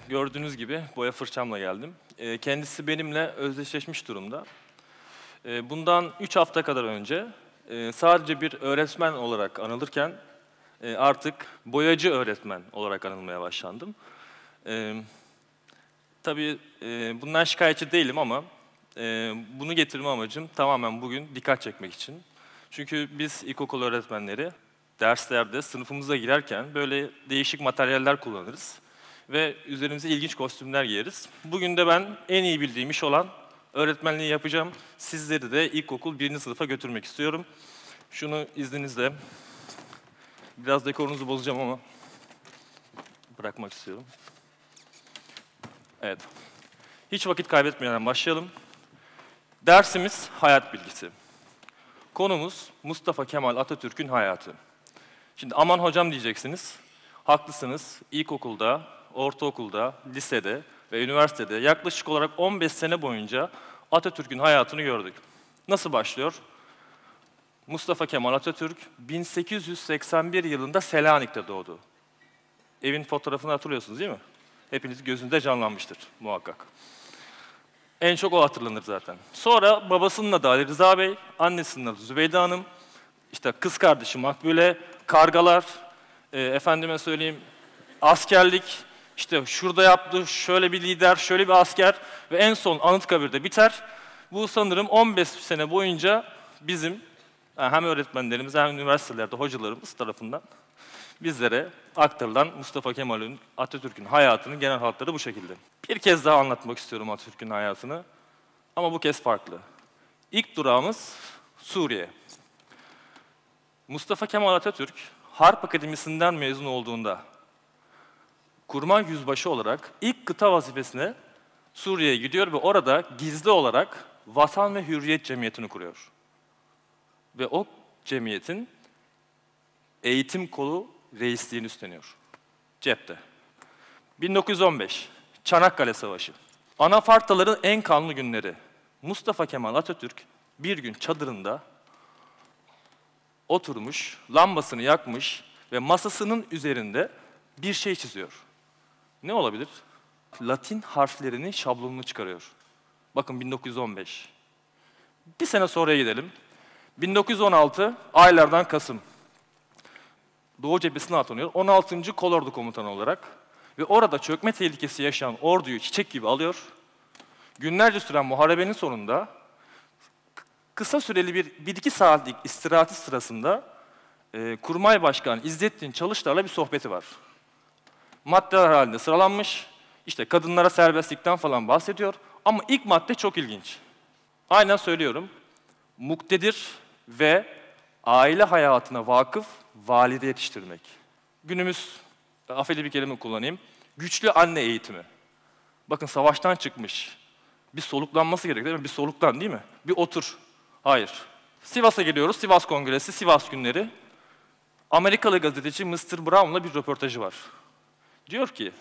Gördüğünüz gibi boya fırçamla geldim. Kendisi benimle özdeşleşmiş durumda. Bundan 3 hafta kadar önce sadece bir öğretmen olarak anılırken artık boyacı öğretmen olarak anılmaya başlandım. Tabii bundan şikayetçi değilim ama bunu getirme amacım tamamen bugün dikkat çekmek için. Çünkü biz ilkokul öğretmenleri derslerde sınıfımıza girerken böyle değişik materyaller kullanırız ve üzerimize ilginç kostümler giyeriz. Bugün de ben en iyi bildiğim iş olan öğretmenliği yapacağım. Sizleri de ilkokul 1. sınıfa götürmek istiyorum. Şunu izninizle, biraz dekorunuzu bozacağım ama bırakmak istiyorum. Evet. Hiç vakit kaybetmeden başlayalım. Dersimiz hayat bilgisi. Konumuz Mustafa Kemal Atatürk'ün hayatı. Şimdi aman hocam diyeceksiniz. Haklısınız. İlkokulda, ortaokulda, lisede ve üniversitede yaklaşık olarak 15 sene boyunca Atatürk'ün hayatını gördük. Nasıl başlıyor? Mustafa Kemal Atatürk 1881 yılında Selanik'te doğdu. Evin fotoğrafını hatırlıyorsunuz değil mi? Hepiniz gözünde canlanmıştır muhakkak. En çok o hatırlanır zaten. Sonra babasının adı Ali Rıza Bey, annesinin adı Zübeyde Hanım, işte kız kardeşi Makbule, kargalar, efendime söyleyeyim askerlik, işte şurada yaptı, şöyle bir lider, şöyle bir asker ve en son Anıtkabir'de biter. Bu sanırım 15 sene boyunca bizim hem öğretmenlerimiz hem üniversitelerde hocalarımız tarafından bizlere aktarılan Mustafa Kemal Atatürk'ün hayatının genel hatları bu şekilde. Bir kez daha anlatmak istiyorum Atatürk'ün hayatını ama bu kez farklı. İlk durağımız Suriye. Mustafa Kemal Atatürk Harp Akademisi'nden mezun olduğunda kurmay yüzbaşı olarak ilk kıta vazifesine Suriye'ye gidiyor ve orada gizli olarak Vatan ve Hürriyet Cemiyeti'ni kuruyor. Ve o cemiyetin eğitim kolu reisliğini üstleniyor. Cepte. 1915, Çanakkale Savaşı. Anafartaların en kanlı günleri. Mustafa Kemal Atatürk bir gün çadırında oturmuş, lambasını yakmış ve masasının üzerinde bir şey çiziyor. Ne olabilir? Latin harflerinin şablonunu çıkarıyor. Bakın 1915. Bir sene sonraya gidelim. 1916, aylardan Kasım. Doğu cephesine atanıyor. 16. Kolordu Komutanı olarak. Ve orada çökme tehlikesi yaşayan orduyu çiçek gibi alıyor. Günlerce süren muharebenin sonunda kısa süreli bir iki saatlik istirahati sırasında Kurmay Başkanı İzzettin Çalışlar'la bir sohbeti var. Maddeler halinde sıralanmış. İşte kadınlara serbestlikten falan bahsediyor. Ama ilk madde çok ilginç. Aynen söylüyorum. Muktedir ve aile hayatına vakıf valide yetiştirmek. Günümüz, afeli bir kelime kullanayım, güçlü anne eğitimi. Bakın savaştan çıkmış. Bir soluklanması gerek değil mi? Bir soluklan değil mi? Bir otur. Hayır. Sivas'a geliyoruz. Sivas Kongresi, Sivas Günleri. Amerikalı gazeteci Mr. Brown'la bir röportajı var. Diyor ki,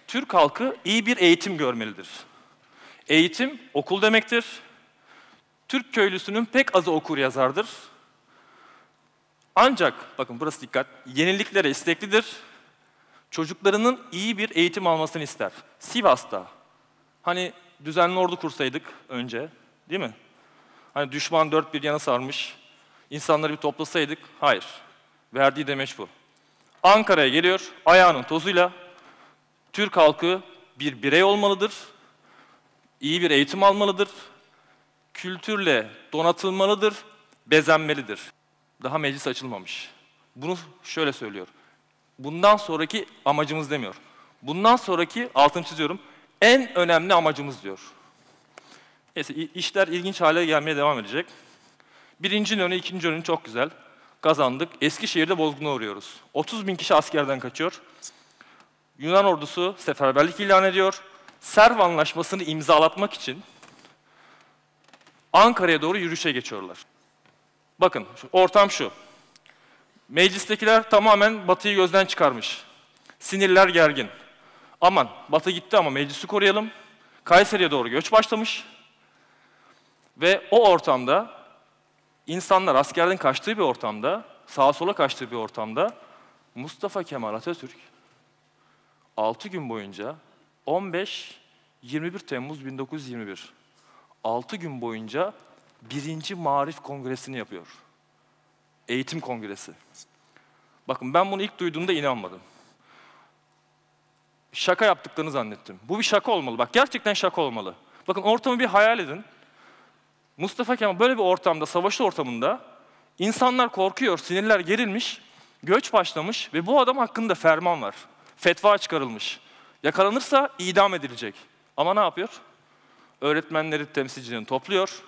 Türk halkı iyi bir eğitim görmelidir. Eğitim okul demektir. Türk köylüsünün pek azı okur yazardır. Ancak, bakın burası dikkat, yeniliklere isteklidir. Çocuklarının iyi bir eğitim almasını ister. Sivas'ta, hani düzenli ordu kursaydık önce, değil mi? Hani düşman dört bir yana sarmış, insanları bir toplasaydık, hayır. Verdiği demeç bu. Ankara'ya geliyor, ayağının tozuyla, Türk halkı bir birey olmalıdır, iyi bir eğitim almalıdır, kültürle donatılmalıdır, bezenmelidir. Daha meclis açılmamış. Bunu şöyle söylüyor. Bundan sonraki amacımız demiyor. Bundan sonraki, altını çiziyorum, en önemli amacımız diyor. Neyse, işler ilginç hale gelmeye devam edecek. Birinci önü, ikinci önü çok güzel. Kazandık. Eskişehir'de bozguna uğruyoruz. 30.000 kişi askerden kaçıyor. Yunan ordusu seferberlik ilan ediyor. Serv Anlaşması'nı imzalatmak için Ankara'ya doğru yürüyüşe geçiyorlar. Bakın, ortam şu. Meclistekiler tamamen Batı'yı gözden çıkarmış. Sinirler gergin. Aman, Batı gitti ama meclisi koruyalım. Kayseri'ye doğru göç başlamış. Ve o ortamda, insanlar askerden kaçtığı bir ortamda, sağa sola kaçtığı bir ortamda Mustafa Kemal Atatürk 6 gün boyunca 15-21 Temmuz 1921. 6 gün boyunca 1. Maarif Kongresi'ni yapıyor. Eğitim Kongresi. Bakın ben bunu ilk duyduğumda inanmadım. Şaka yaptıklarını zannettim. Bu bir şaka olmalı. Bak gerçekten şaka olmalı. Bakın ortamı bir hayal edin. Mustafa Kemal böyle bir ortamda, savaş ortamında insanlar korkuyor, sinirler gerilmiş, göç başlamış ve bu adam hakkında ferman var. Fetva çıkarılmış. Yakalanırsa idam edilecek. Ama ne yapıyor? Öğretmenleri, temsilcilerini topluyor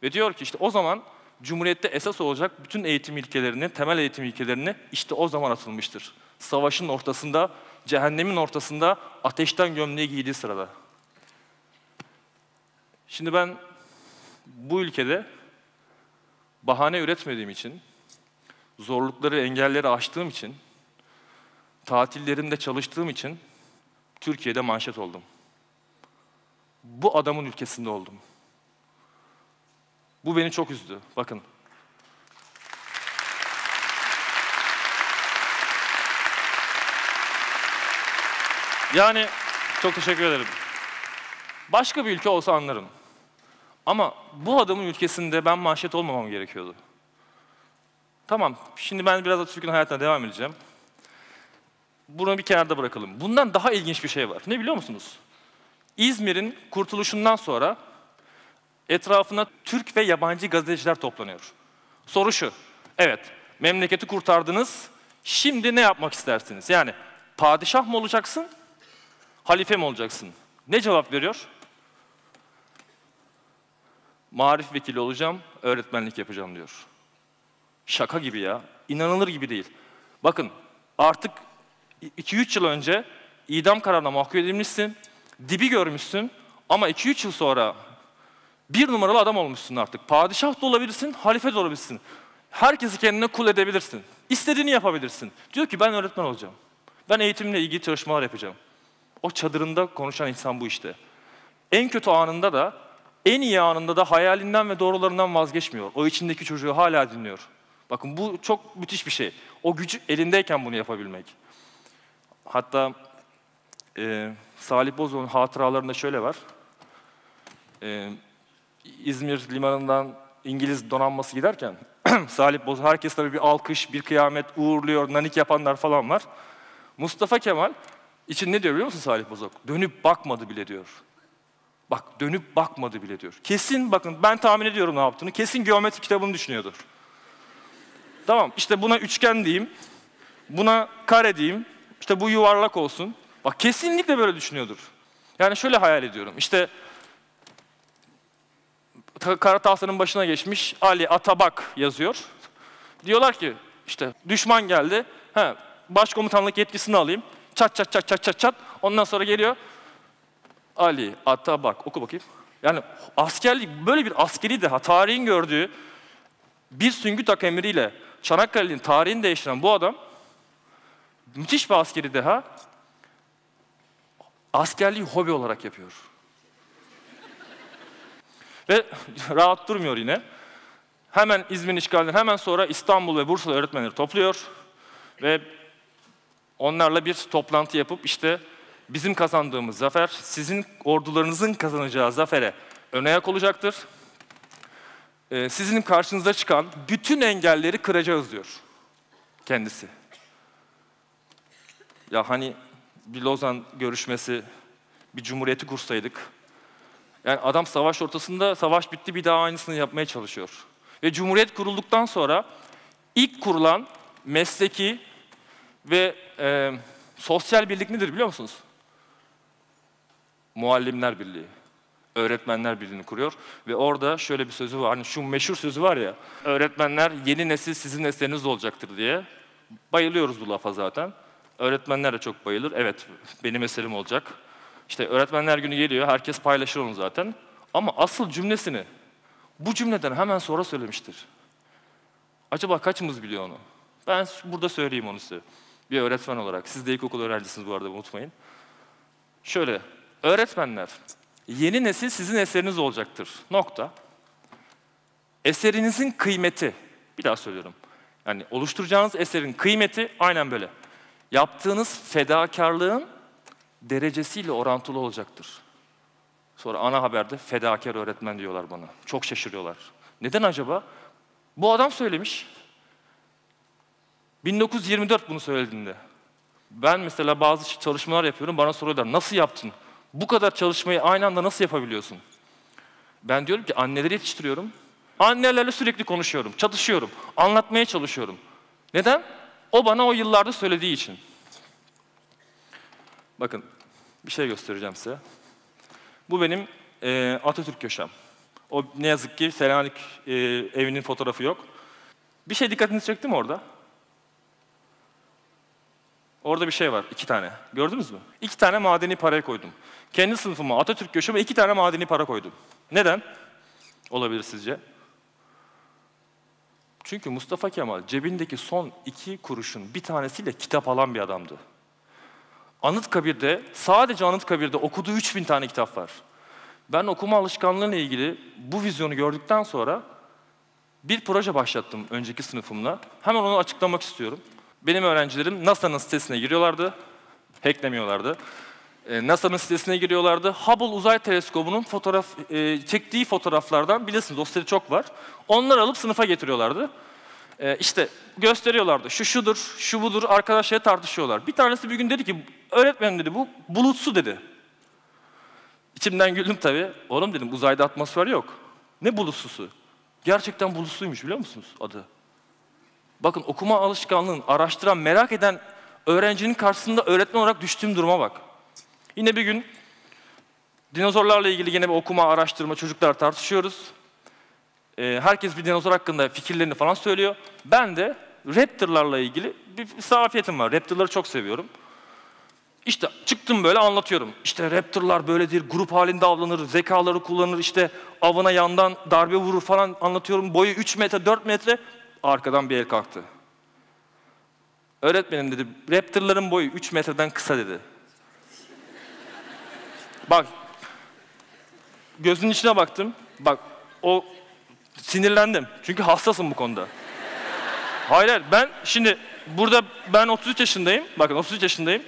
ve diyor ki işte o zaman Cumhuriyet'te esas olacak bütün eğitim ilkelerini, temel eğitim ilkelerini işte o zaman atılmıştır. Savaşın ortasında, cehennemin ortasında, ateşten gömleği giydiği sırada. Şimdi ben bu ülkede bahane üretmediğim için, zorlukları, engelleri aştığım için, tatillerimde çalıştığım için Türkiye'de manşet oldum. Bu adamın ülkesinde oldum. Bu beni çok üzdü. Bakın. Yani çok teşekkür ederim. Başka bir ülke olsa anlarım. Ama bu adamın ülkesinde ben manşet olmamam gerekiyordu. Tamam, şimdi ben biraz Atatürk'ün hayatına devam edeceğim. Bunu bir kenarda bırakalım. Bundan daha ilginç bir şey var. Ne biliyor musunuz? İzmir'in kurtuluşundan sonra etrafına Türk ve yabancı gazeteciler toplanıyor. Soru şu, evet, memleketi kurtardınız, şimdi ne yapmak istersiniz? Yani padişah mı olacaksın, halife mi olacaksın? Ne cevap veriyor? Maarif vekili olacağım, öğretmenlik yapacağım diyor. Şaka gibi ya, inanılır gibi değil. Bakın, artık 2-3 yıl önce idam kararına mahkum edilmişsin, dibi görmüşsün ama 2-3 yıl sonra bir numaralı adam olmuşsun artık. Padişah da olabilirsin, halife de olabilirsin. Herkesi kendine kul edebilirsin. İstediğini yapabilirsin. Diyor ki ben öğretmen olacağım. Ben eğitimle ilgili çalışmalar yapacağım. O çadırında konuşan insan bu işte. En kötü anında da, en iyi anında da hayalinden ve doğrularından vazgeçmiyor. O içindeki çocuğu hala dinliyor. Bakın bu çok müthiş bir şey. O gücü elindeyken bunu yapabilmek. Hatta Salih Bozok'un hatıralarında şöyle var. İzmir limanından İngiliz donanması giderken Salih Bozok, herkes tabii bir alkış, bir kıyamet uğurluyor, nanik yapanlar falan var. Mustafa Kemal için ne diyor biliyor musun Salih Bozok? Dönüp bakmadı bile diyor. Bak dönüp bakmadı bile diyor. Kesin bakın ben tahmin ediyorum ne yaptığını. Kesin geometri kitabını düşünüyordur. Tamam işte buna üçgen diyeyim, buna kare diyeyim, işte bu yuvarlak olsun. Bak kesinlikle böyle düşünüyordur. Yani şöyle hayal ediyorum. İşte kara tahtanın başına geçmiş Ali Atabak yazıyor. Diyorlar ki işte düşman geldi. Başkomutanlık yetkisini alayım. Çat çat çat çat çat çat. Ondan sonra geliyor. Ali Atabak. Oku bakayım. Yani askerlik böyle bir askeri deha. Tarihin gördüğü bir süngü tak emriyle Çanakkale'nin tarihini değiştiren bu adam müthiş bir askeri deha. Askerliği hobi olarak yapıyor. Ve rahat durmuyor yine. Hemen İzmir'in işgalinden hemen sonra İstanbul ve Bursa öğretmenleri topluyor. Ve onlarla bir toplantı yapıp işte bizim kazandığımız zafer, sizin ordularınızın kazanacağı zafere ön ayak olacaktır. Sizin karşınıza çıkan bütün engelleri kıracağız diyor kendisi. Ya hani bir Lozan görüşmesi, bir cumhuriyeti kursaydık. Yani adam savaş ortasında, savaş bitti bir daha aynısını yapmaya çalışıyor. Ve cumhuriyet kurulduktan sonra ilk kurulan mesleki ve sosyal birlik nedir biliyor musunuz? Muallimler Birliği. Öğretmenler Birliği'ni kuruyor ve orada şöyle bir sözü var, hani şu meşhur sözü var ya, öğretmenler yeni nesil sizin nesleriniz olacaktır diye. Bayılıyoruz bu lafa zaten. Öğretmenler de çok bayılır. Evet, benim eserim olacak. İşte öğretmenler günü geliyor, herkes paylaşır onu zaten. Ama asıl cümlesini bu cümleden hemen sonra söylemiştir. Acaba kaçımız biliyor onu? Ben burada söyleyeyim onu size. Bir öğretmen olarak, siz de ilkokul öğrencisiniz bu arada unutmayın. Şöyle, öğretmenler, yeni nesil sizin eseriniz olacaktır. Nokta. Eserinizin kıymeti, bir daha söylüyorum. Yani oluşturacağınız eserin kıymeti aynen böyle. Yaptığınız fedakarlığın derecesiyle orantılı olacaktır. Sonra ana haberde fedakar öğretmen diyorlar bana. Çok şaşırıyorlar. Neden acaba? Bu adam söylemiş. 1924 bunu söylediğinde. Ben mesela bazı çalışmalar yapıyorum, bana soruyorlar, nasıl yaptın? Bu kadar çalışmayı aynı anda nasıl yapabiliyorsun? Ben diyorum ki anneleri yetiştiriyorum. Annelerle sürekli konuşuyorum, çatışıyorum, anlatmaya çalışıyorum. Neden? O bana o yıllarda söylediği için. Bakın, bir şey göstereceğim size. Bu benim Atatürk köşem. O ne yazık ki Selanik evinin fotoğrafı yok. Bir şey dikkatinizi çekti mi orada? Orada bir şey var, 2 tane. Gördünüz mü? 2 tane madeni parayı koydum. Kendi sınıfıma, Atatürk köşeme 2 tane madeni para koydum. Neden? Olabilir sizce? Çünkü Mustafa Kemal cebindeki son 2 kuruşun bir tanesiyle kitap alan bir adamdı. Anıtkabir'de, sadece Anıtkabir'de okuduğu 3000 tane kitap var. Ben okuma alışkanlığıyla ilgili bu vizyonu gördükten sonra bir proje başlattım önceki sınıfımla. Hemen onu açıklamak istiyorum. Benim öğrencilerim NASA'nın sitesine giriyorlardı, hacklemiyorlardı. NASA'nın sitesine giriyorlardı. Hubble Uzay Teleskobu'nun çektiği fotoğraflardan, bilirsiniz o site çok var. Onları alıp sınıfa getiriyorlardı. İşte gösteriyorlardı. Şu şudur, şu budur, arkadaşlar tartışıyorlar. Bir tanesi bir gün dedi ki, öğretmenim dedi, bu bulutsu dedi. İçimden güldüm tabii. Oğlum dedim, uzayda atmosfer yok. Ne bulutsusu? Gerçekten bulutsuymuş, biliyor musunuz adı? Bakın, okuma alışkanlığını araştıran, merak eden öğrencinin karşısında öğretmen olarak düştüğüm duruma bak. Yine bir gün dinozorlarla ilgili yine bir okuma, araştırma, çocuklar tartışıyoruz. Herkes bir dinozor hakkında fikirlerini falan söylüyor. Ben de raptorlarla ilgili bir zafiyetim var. Raptorları çok seviyorum. İşte çıktım böyle anlatıyorum. İşte raptorlar böyledir, grup halinde avlanır, zekaları kullanır, işte avına yandan darbe vurur falan anlatıyorum. Boyu 3 metre, 4 metre. Arkadan bir el kalktı. Öğretmenim dedi, raptorların boyu 3 metreden kısa dedi. Bak, gözünün içine baktım. Bak, o sinirlendim. Çünkü hassasım bu konuda. Hayır, ben şimdi burada ben 33 yaşındayım. Bakın 33 yaşındayım.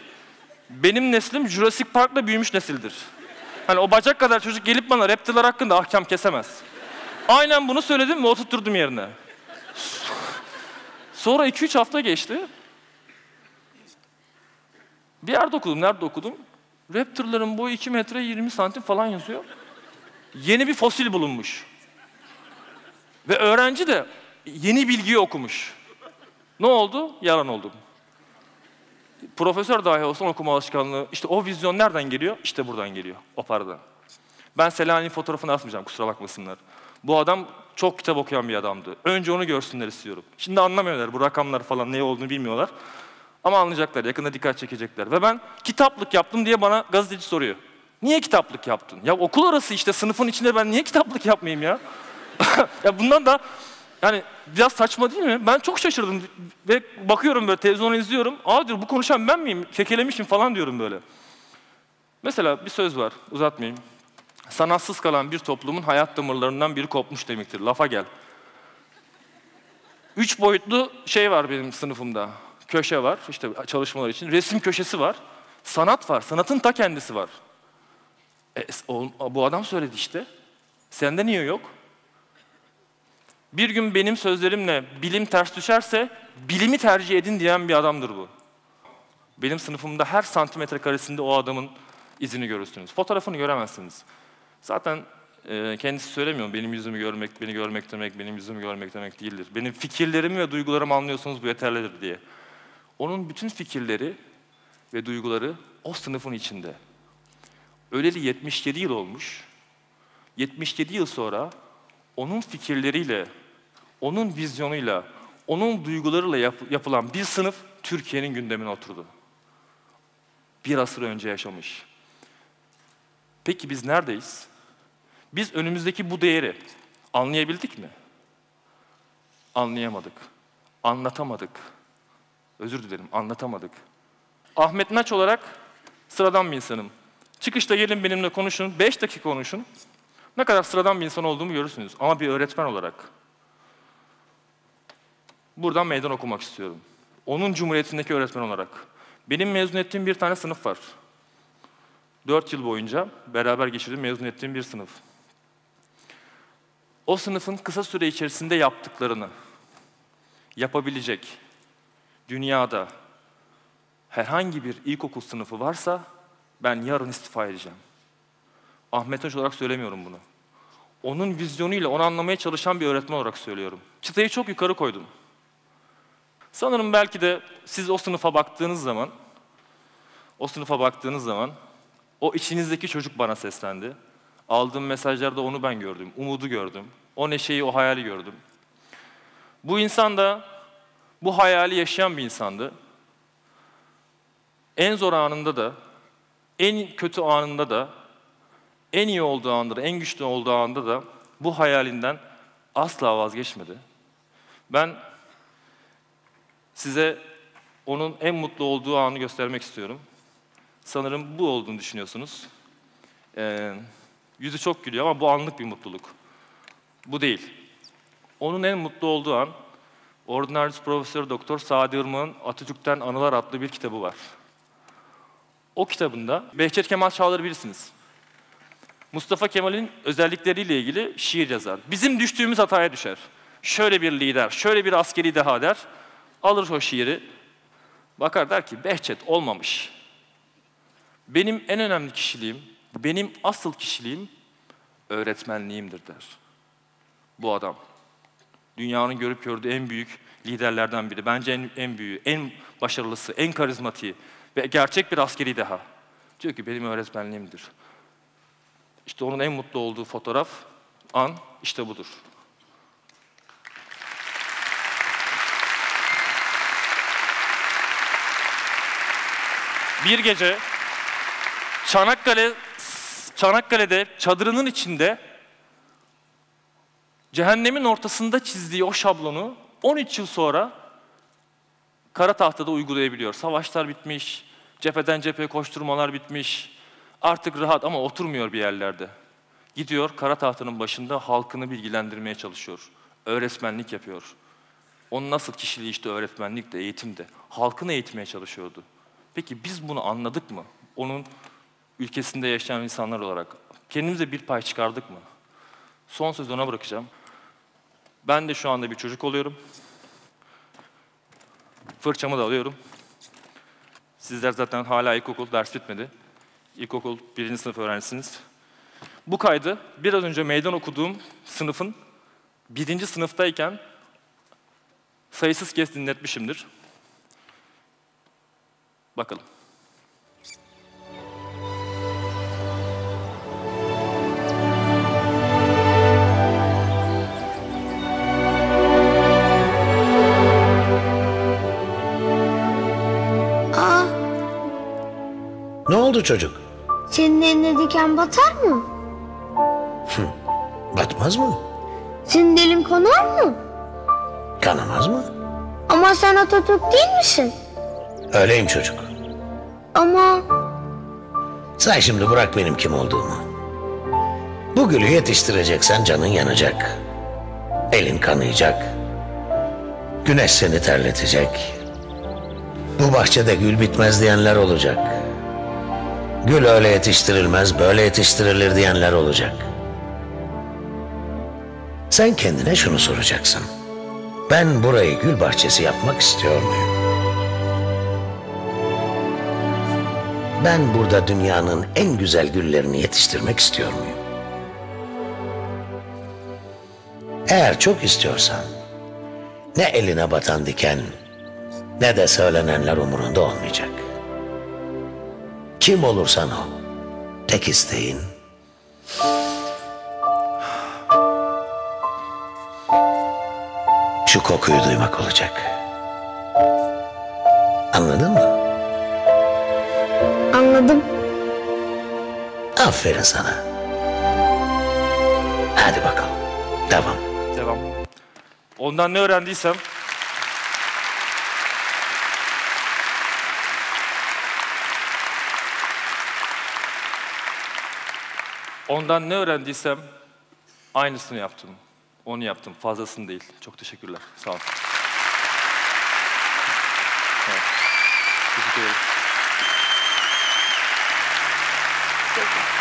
Benim neslim Jurassic Park'la büyümüş nesildir. Hani o bacak kadar çocuk gelip bana raptorlar hakkında ahkam kesemez. Aynen bunu söyledim ve oturtturdum yerine. Sonra 2-3 hafta geçti. Bir yerde okudum. Nerede okudum? Raptorların boyu 2 metre 20 santim falan yazıyor. Yeni bir fosil bulunmuş. Ve öğrenci de yeni bilgiyi okumuş. Ne oldu? Yalan oldu. Profesör dahi olsan okuma alışkanlığı, işte o vizyon nereden geliyor? İşte buradan geliyor, o paradan. Ben Selanik'in fotoğrafını asmayacağım, kusura bakmasınlar. Bu adam çok kitap okuyan bir adamdı. Önce onu görsünler istiyorum. Şimdi anlamıyorlar, bu rakamlar falan ne olduğunu bilmiyorlar. Ama anlayacaklar, yakında dikkat çekecekler. Ve ben kitaplık yaptım diye bana gazeteci soruyor. Niye kitaplık yaptın? Ya okul arası işte, sınıfın içinde ben niye kitaplık yapmayayım ya? Ya bundan da yani biraz saçma değil mi? Ben çok şaşırdım ve bakıyorum böyle, televizyonu izliyorum. Aa diyor, bu konuşan ben miyim? Kekelemişim falan diyorum böyle. Mesela bir söz var, uzatmayayım. Sanatsız kalan bir toplumun hayat damarlarından biri kopmuş demektir. Lafa gel. 3 boyutlu şey var benim sınıfımda. Köşe var, işte çalışmalar için. Resim köşesi var. Sanat var, sanatın ta kendisi var. Bu adam söyledi işte. Sende niye yok? Bir gün benim sözlerimle bilim ters düşerse, bilimi tercih edin diyen bir adamdır bu. Benim sınıfımda her santimetre karesinde o adamın izini görürsünüz. Fotoğrafını göremezsiniz. Zaten kendisi söylemiyor, benim yüzümü görmek, beni görmek demek, benim yüzümü görmek demek değildir. Benim fikirlerimi ve duygularımı anlıyorsanız bu yeterlidir diye. Onun bütün fikirleri ve duyguları o sınıfın içinde. Öleli 77 yıl olmuş. 77 yıl sonra onun fikirleriyle, onun vizyonuyla, onun duygularıyla yapılan bir sınıf Türkiye'nin gündemine oturdu. Bir asır önce yaşamış. Peki biz neredeyiz? Biz önümüzdeki bu değeri anlayabildik mi? Anlayamadık. Anlatamadık. Özür dilerim, anlatamadık. Ahmet Naç olarak sıradan bir insanım. Çıkışta gelin benimle konuşun, 5 dakika konuşun. Ne kadar sıradan bir insan olduğumu görürsünüz. Ama bir öğretmen olarak buradan meydan okumak istiyorum. Onun cumhuriyetindeki öğretmen olarak. Benim mezun ettiğim bir tane sınıf var. 4 yıl boyunca beraber geçirdiğim, mezun ettiğim bir sınıf. O sınıfın kısa süre içerisinde yaptıklarını yapabilecek dünyada herhangi bir ilkokul sınıfı varsa ben yarın istifa edeceğim. Ahmet Hoca olarak söylemiyorum bunu. Onun vizyonuyla onu anlamaya çalışan bir öğretmen olarak söylüyorum. Çıtayı çok yukarı koydum. Sanırım belki de siz o sınıfa baktığınız zaman, o içinizdeki çocuk bana seslendi. Aldığım mesajlarda onu ben gördüm, umudu gördüm. O neşeyi, o hayali gördüm. Bu insan da bu hayali yaşayan bir insandı. En zor anında da, en kötü anında da, en iyi olduğu anda da, en güçlü olduğu anda da bu hayalinden asla vazgeçmedi. Ben size onun en mutlu olduğu anı göstermek istiyorum. Sanırım bu olduğunu düşünüyorsunuz. Yüzü çok gülüyor ama bu anlık bir mutluluk. Bu değil. Onun en mutlu olduğu an, Ordinarius Profesör Doktor Sadi Irmak'ın Atatürk'ten Anılar adlı bir kitabı var. O kitabında Behçet Kemal Çağlar'ı bilirsiniz. Mustafa Kemal'in özellikleriyle ilgili şiir yazar. Bizim düştüğümüz hataya düşer. Şöyle bir lider, şöyle bir askeri deha der. Alır o şiiri, bakar der ki Behçet olmamış. Benim en önemli kişiliğim, benim asıl kişiliğim öğretmenliğimdir der. Bu adam. Dünyanın görüp gördüğü en büyük liderlerden biri. Bence en büyüğü, en başarılısı, en karizmatiği ve gerçek bir askeri deha. Diyor ki benim öğretmenliğimdir. İşte onun en mutlu olduğu fotoğraf, an işte budur. Bir gece Çanakkale'de çadırının içinde cehennemin ortasında çizdiği o şablonu 13 yıl sonra kara tahtada uygulayabiliyor. Savaşlar bitmiş, cepheden cepheye koşturmalar bitmiş. Artık rahat ama oturmuyor bir yerlerde. Gidiyor kara tahtanın başında halkını bilgilendirmeye çalışıyor. Öğretmenlik yapıyor. Onun nasıl kişiliği işte öğretmenlikte, eğitimde. Halkını eğitmeye çalışıyordu. Peki biz bunu anladık mı? Onun ülkesinde yaşayan insanlar olarak kendimize bir pay çıkardık mı? Son sözü ona bırakacağım. Ben de şu anda bir çocuk oluyorum. Fırçamı da alıyorum. Sizler zaten hala ilkokul, ders bitmedi. İlkokul 1. sınıf öğrencisiniz. Bu kaydı biraz önce meydan okuduğum sınıfın 1. sınıftayken sayısız kez dinletmişimdir. Bakalım. Ne oldu çocuk? Senin eline diken batar mı? Batmaz mı? Senin elin kanar mı? Kanamaz mı? Ama sen Atatürk değil misin? Öyleyim çocuk. Ama Sen şimdi bırak benim kim olduğumu. Bu gülü yetiştireceksen canın yanacak. Elin kanayacak. Güneş seni terletecek. Bu bahçede gül bitmez diyenler olacak. Gül öyle yetiştirilmez, böyle yetiştirilir diyenler olacak. Sen kendine şunu soracaksın. Ben burayı gül bahçesi yapmak istiyor muyum? Ben burada dünyanın en güzel güllerini yetiştirmek istiyor muyum? Eğer çok istiyorsan, ne eline batan diken, ne de söylenenler umurunda olmayacak. Kim olursan ol, tek isteğin şu kokuyu duymak olacak. Anladın mı? anladım. Aferin sana. Hadi bakalım, devam. Devam. Ondan ne öğrendiysem aynısını yaptım. Onu yaptım. Fazlasını değil. Çok teşekkürler. Sağ olun. Evet. Teşekkür ederim. Peki.